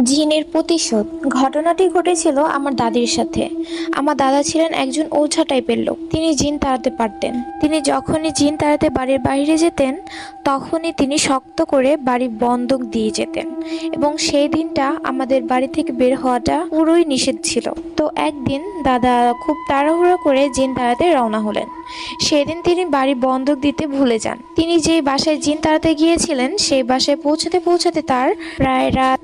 জিনের প্রতিশোধ। ঘটনাটি ঘটেছিল আমার দাদির সাথে। আমার দাদা ছিলেন একজন ওঝা টাইপের লোক। তিনি জিন তাড়াতে পারতেন। তিনি যখনই জিন তাড়াতে বাড়ির বাইরে যেতেন, তখনই তিনি শক্ত করে বাড়ি বন্ধক দিয়ে যেতেন, এবং সেই দিনটা আমাদের বাড়ি থেকে বের হওয়াটা পুরোই নিষেধ ছিল। তো একদিন দাদা খুব তাড়াহুড়ো করে জিন তাড়াতে রওনা হলেন। সেদিন তিনি বাড়ি বন্ধক দিতে ভুলে যান। তিনি যেই বাসায় জিন তাড়াতে গিয়েছিলেন, সেই বাসায় পৌঁছাতে পৌঁছাতে তার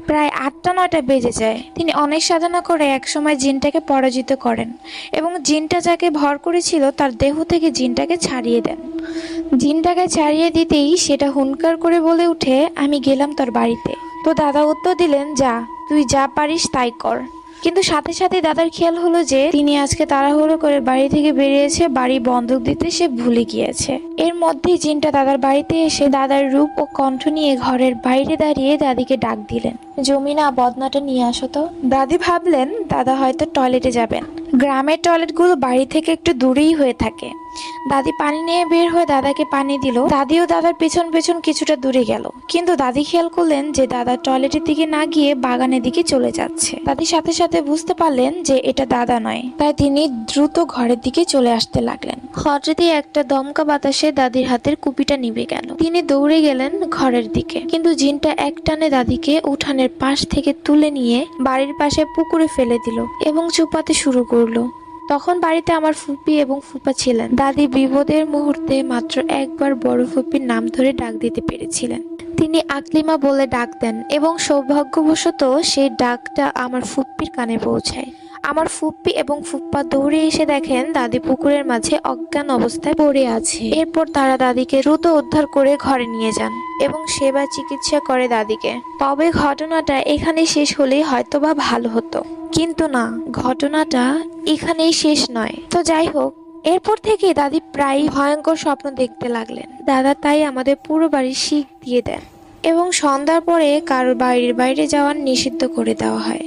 প্রায় 8টা 9টা বেজে যায়। তিনি অনেক সাধনা করে একসময় জিনটাকে পরাজিত করেন, এবং জিনটা যাকে ভর করেছিল তার দেহ থেকে জিনটাকে ছাড়িয়ে দেন। জিনটাকে ছাড়িয়ে দিতেই সেটা হুঙ্কার করে বলে উঠে, আমি গেলাম তোর বাড়িতে। তো দাদা উত্তর দিলেন, যা, তুই যা পারিস তাই কর। কিন্তু সাথে সাথে দাদার খেয়াল হলো যে তিনি আজকে তাড়াহুড়ো করে বাড়ি থেকে বেরিয়েছে, বাড়ি বন্ধক দিতে সে ভুলে গিয়েছে। এর মধ্যেই জিনটা দাদার বাড়িতে এসে দাদার রূপ ও কণ্ঠ নিয়ে ঘরের বাইরে দাঁড়িয়ে দাদিকে ডাক দিলেন, জমিনা, বদনাটা নিয়ে আসো তো। দাদি ভাবলেন দাদা হয়তো টয়লেটে যাবেন। গ্রামের টয়লেটগুলো বাড়ি থেকে একটু দূরেই হয়ে থাকে। দাদি পানি নিয়ে বের হয়ে দাদাকে পানি দিল। দাদিও দাদার পেছন পেছন কিছুটা দূরে গেল, কিন্তু দাদি খেয়াল করলেন যে দাদা টয়লেটের দিকে না গিয়ে বাগানের দিকে চলে যাচ্ছে। দাদির সাথে সাথে বুঝতে পারলেন যে এটা দাদা নয়, তাই তিনি দ্রুত ঘরের দিকে চলে আসতে লাগলেন। হঠাৎই একটা দমকা বাতাসে দাদির হাতের কুপিটা নিভে গেল। তিনি দৌড়ে গেলেন ঘরের দিকে, কিন্তু জিনটা একটানে দাদিকে উঠানের পাশ থেকে তুলে নিয়ে বাড়ির পাশে পুকুরে ফেলে দিল এবং চুপাতে শুরু করলো। তখন বাড়িতে আমার ফুপি এবং ফুপা ছিলেন। দাদি বিপদের মুহূর্তে মাত্র একবার বড় ফুপির নাম ধরে ডাক দিতে পেরেছিলেন। তিনি আকলিমা বলে ডাক দেন, এবং সৌভাগ্যবশত সেই ডাকটা আমার ফুপ্পির কানে পৌঁছায়। আমার ফুপ্পি এবং ফুপ্পা দৌড়ে এসে দেখেন দাদি পুকুরের মাঝে অজ্ঞান অবস্থায় পড়ে আছে। এরপর তারা দাদিকে দ্রুত উদ্ধার করে ঘরে নিয়ে যান এবং সেবা চিকিৎসা করে দাদিকে। তবে ঘটনাটা এখানে শেষ হলেই হয়তোবা ভালো হতো, কিন্তু না, ঘটনাটা এখানেই শেষ নয়। তো যাই হোক, এরপর থেকে দাদি প্রায় ভয়ঙ্কর স্বপ্ন দেখতে লাগলেন। দাদা তাই আমাদের পুরো বাড়ি শিক দিয়ে দেন, এবং সন্ধ্যার পরে কারোর বাড়ির বাইরে যাওয়ার নিষিদ্ধ করে দেওয়া হয়।